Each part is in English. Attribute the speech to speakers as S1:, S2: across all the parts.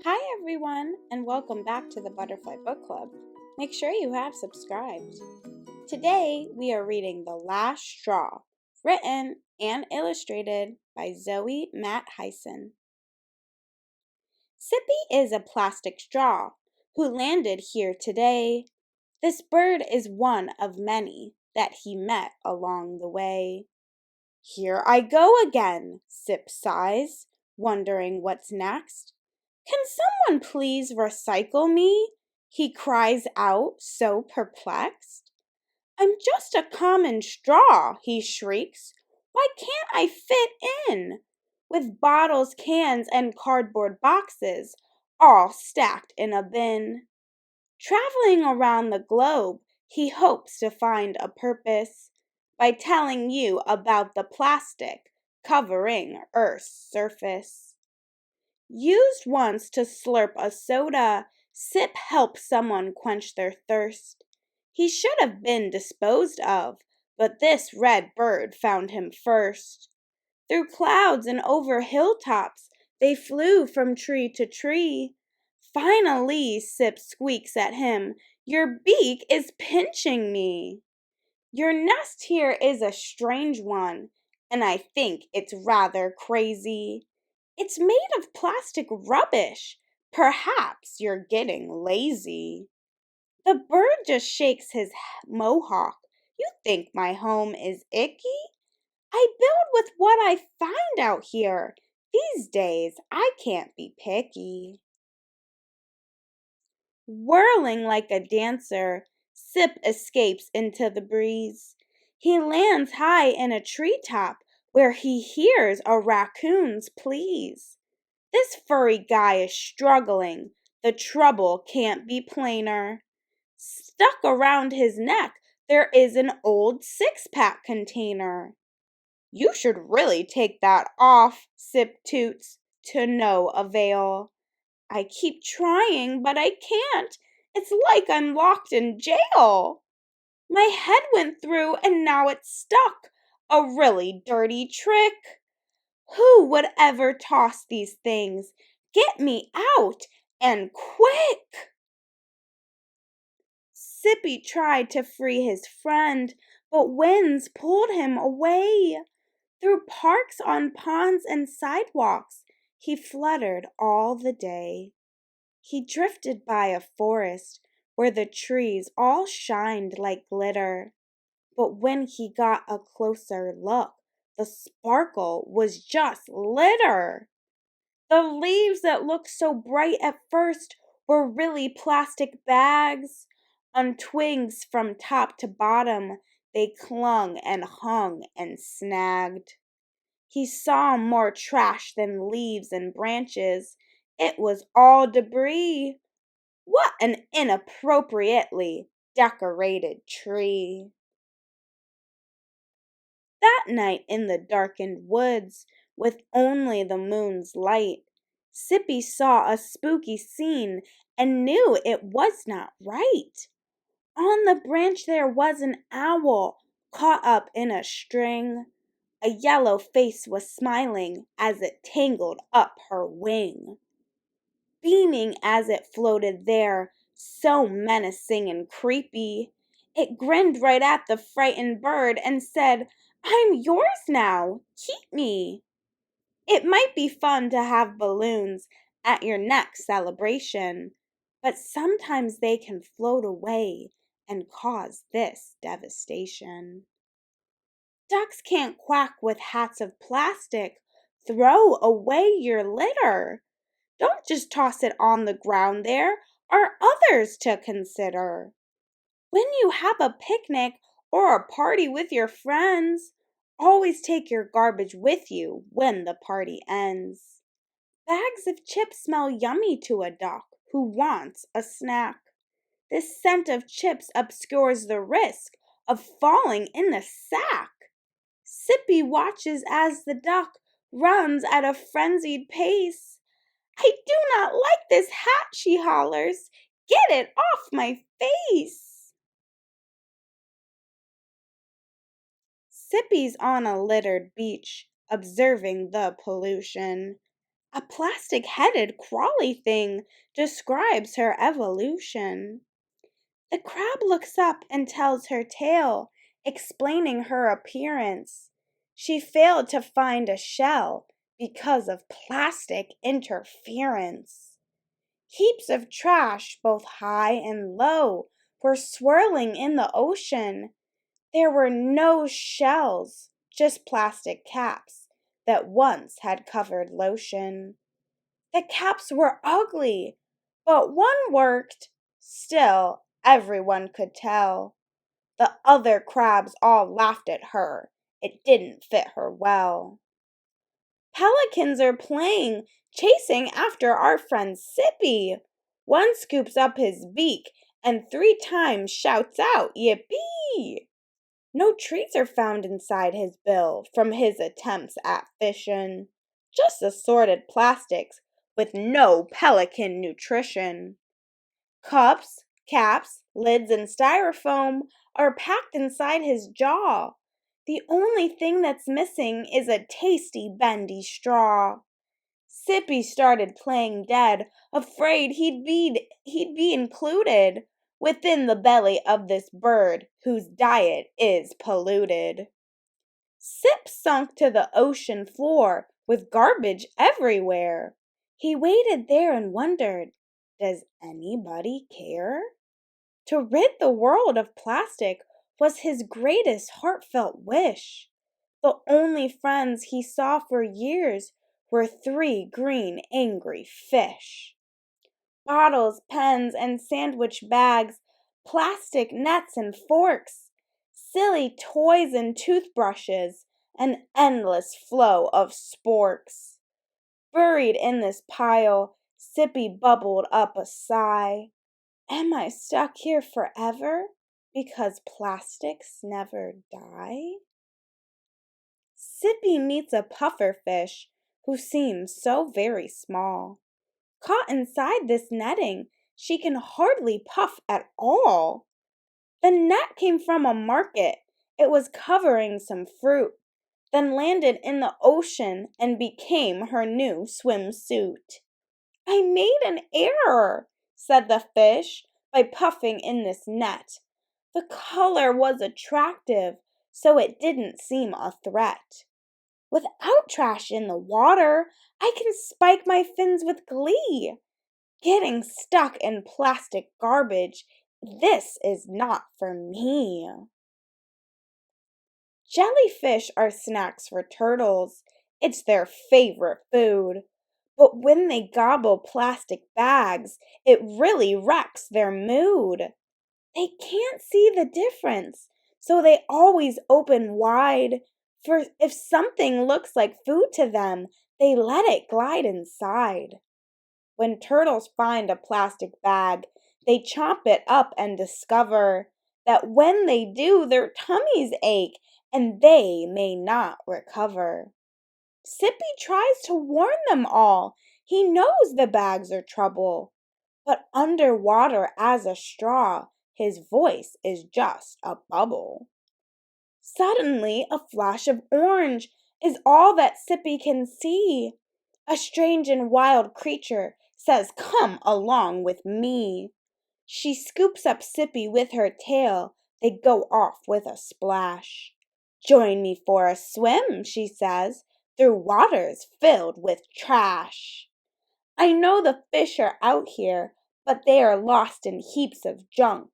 S1: Hi everyone, and welcome back to the Butterfly Book Club. Make sure you have subscribed. Today we are reading The Last Straw, written and illustrated by Zoe Matt Hyson. Sippy is a plastic straw who landed here today. This bird is one of many that he met along the way. Here I go again, Sip sighs, wondering what's next. Can someone please recycle me? He cries out, so perplexed. I'm just a common straw, he shrieks. Why can't I fit in? With bottles, cans, and cardboard boxes, all stacked in a bin. Traveling around the globe, he hopes to find a purpose by telling you about the plastic covering Earth's surface. Used once to slurp a soda, Sip helps someone quench their thirst. He should have been disposed of, but this red bird found him first. Through clouds and over hilltops, they flew from tree to tree. Finally, Sip squeaks at him, Your beak is pinching me. Your nest here is a strange one, and I think it's rather crazy. It's made of plastic rubbish. Perhaps you're getting lazy. The bird just shakes his mohawk. You think my home is icky? I build with what I find out here. These days I can't be picky. Whirling like a dancer, Sip escapes into the breeze. He lands high in a treetop where he hears a raccoon's pleas. This furry guy is struggling. The trouble can't be plainer. Stuck around his neck, there is an old six-pack container. You should really take that off, Sip toots, to no avail. I keep trying, but I can't. It's like I'm locked in jail. My head went through and now it's stuck. A really dirty trick. Who would ever toss these things? Get me out, and quick! Sippy tried to free his friend, but winds pulled him away. Through parks, on ponds and sidewalks, he fluttered all the day. He drifted by a forest where the trees all shined like glitter. But when he got a closer look, the sparkle was just litter. The leaves that looked so bright at first were really plastic bags. On twigs from top to bottom, they clung and hung and snagged. He saw more trash than leaves and branches. It was all debris. What an inappropriately decorated tree. That night in the darkened woods, with only the moon's light, Sippy saw a spooky scene and knew it was not right. On the branch there was an owl caught up in a string. A yellow face was smiling as it tangled up her wing. Beaming as it floated there, so menacing and creepy, it grinned right at the frightened bird and said, I'm yours now, keep me. It might be fun to have balloons at your next celebration, but sometimes they can float away and cause this devastation. Ducks can't quack with hats of plastic. Throw away your litter. Don't just toss it on the ground, there are others to consider. When you have a picnic or a party with your friends, always take your garbage with you when the party ends. Bags of chips smell yummy to a duck who wants a snack. This scent of chips obscures the risk of falling in the sack. Sippy watches as the duck runs at a frenzied pace. I do not like this hat, she hollers. Get it off my face. Sippy's on a littered beach, observing the pollution. A plastic-headed crawly thing describes her evolution. The crab looks up and tells her tale, explaining her appearance. She failed to find a shell because of plastic interference. Heaps of trash, both high and low, were swirling in the ocean. There were no shells, just plastic caps that once had covered lotion. The caps were ugly, but one worked. Still, everyone could tell. The other crabs all laughed at her. It didn't fit her well. Pelicans are playing, chasing after our friend Sippy. One scoops up his beak and 3 times shouts out, "Yippee!" No treats are found inside his bill from his attempts at fishin'. Just assorted plastics with no pelican nutrition. Cups, caps, lids, and styrofoam are packed inside his jaw. The only thing that's missing is a tasty bendy straw. Sippy started playing dead, afraid he'd be included within the belly of this bird whose diet is polluted. Sip sunk to the ocean floor with garbage everywhere. He waited there and wondered, does anybody care? To rid the world of plastic was his greatest heartfelt wish. The only friends he saw for years were 3 green angry fish. Bottles, pens, and sandwich bags, plastic nets and forks, silly toys and toothbrushes, an endless flow of sporks. Buried in this pile, Sippy bubbled up a sigh. Am I stuck here forever because plastics never die? Sippy meets a pufferfish who seems so very small. Caught inside this netting, she can hardly puff at all. The net came from a market. It was covering some fruit, then landed in the ocean and became her new swimsuit. I made an error, said the fish, by puffing in this net. The color was attractive, so it didn't seem a threat. Without trash in the water, I can spike my fins with glee. Getting stuck in plastic garbage, this is not for me. Jellyfish are snacks for turtles. It's their favorite food. But when they gobble plastic bags, it really wrecks their mood. They can't see the difference, so they always open wide. For if something looks like food to them, they let it glide inside. When turtles find a plastic bag, they chomp it up and discover that when they do, their tummies ache and they may not recover. Sippy tries to warn them all. He knows the bags are trouble. But underwater as a straw, his voice is just a bubble. Suddenly, a flash of orange is all that Sippy can see. A strange and wild creature says, "Come along with me." She scoops up Sippy with her tail. They go off with a splash. "Join me for a swim," she says, "through waters filled with trash." I know the fish are out here, but they are lost in heaps of junk.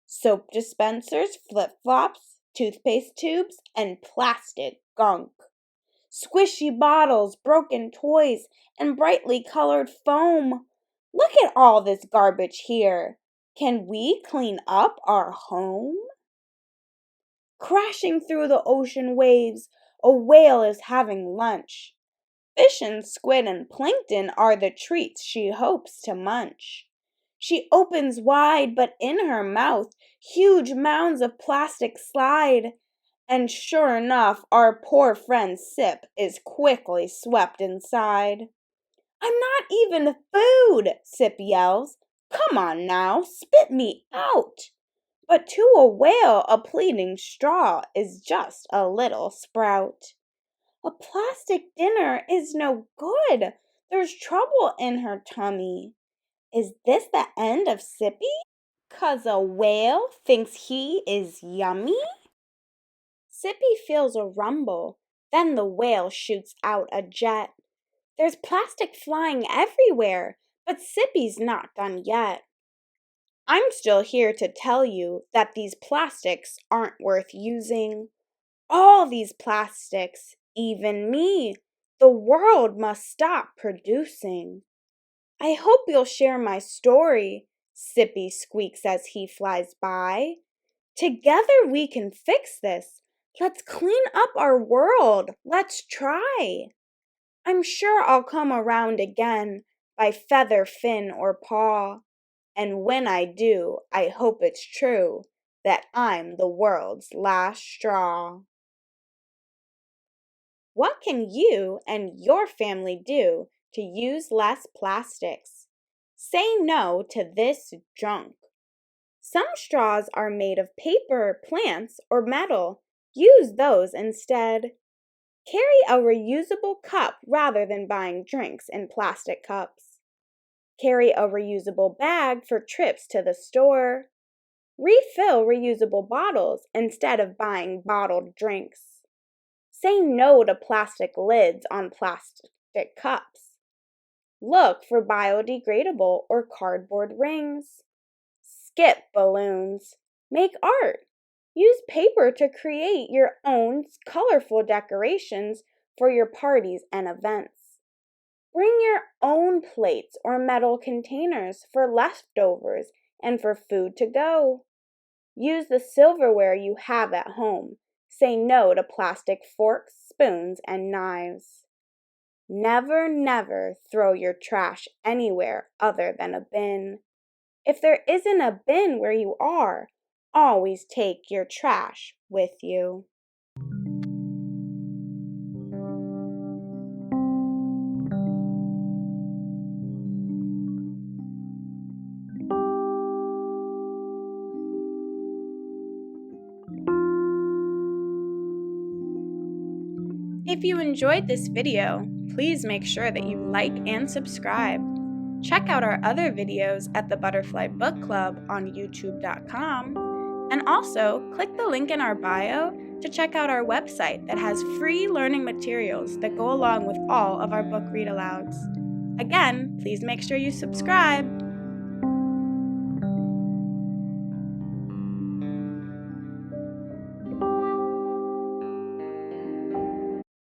S1: Soap dispensers, flip-flops, toothpaste tubes, and plastic gunk. Squishy bottles, broken toys, and brightly colored foam. Look at all this garbage here. Can we clean up our home? Crashing through the ocean waves, a whale is having lunch. Fish and squid and plankton are the treats she hopes to munch. She opens wide, but in her mouth huge mounds of plastic slide. And sure enough, our poor friend Sip is quickly swept inside. "I'm not even food," Sip yells. "Come on now, spit me out." But to a whale, a pleading straw is just a little sprout. A plastic dinner is no good. There's trouble in her tummy. Is this the end of Sippy? 'Cause a whale thinks he is yummy? Sippy feels a rumble, then the whale shoots out a jet. There's plastic flying everywhere, but Sippy's not done yet. I'm still here to tell you that these plastics aren't worth using. All these plastics, even me, the world must stop producing. I hope you'll share my story, Sippy squeaks as he flies by. Together we can fix this. Let's clean up our world. Let's try. I'm sure I'll come around again by feather, fin, or paw. And when I do, I hope it's true that I'm the world's last straw. What can you and your family do to use less plastics? Say no to this junk. Some straws are made of paper, plants, or metal. Use those instead. Carry a reusable cup rather than buying drinks in plastic cups. Carry a reusable bag for trips to the store. Refill reusable bottles instead of buying bottled drinks. Say no to plastic lids on plastic cups. Look for biodegradable or cardboard rings. Skip balloons. Make art. Use paper to create your own colorful decorations for your parties and events. Bring your own plates or metal containers for leftovers and for food to go. Use the silverware you have at home. Say no to plastic forks, spoons, and knives. Never, never throw your trash anywhere other than a bin. If there isn't a bin where you are, always take your trash with you. If you enjoyed this video, please make sure that you like and subscribe. Check out our other videos at the Butterfly Book Club on youtube.com, and also click the link in our bio to check out our website that has free learning materials that go along with all of our book read-alouds. Again, please make sure you subscribe.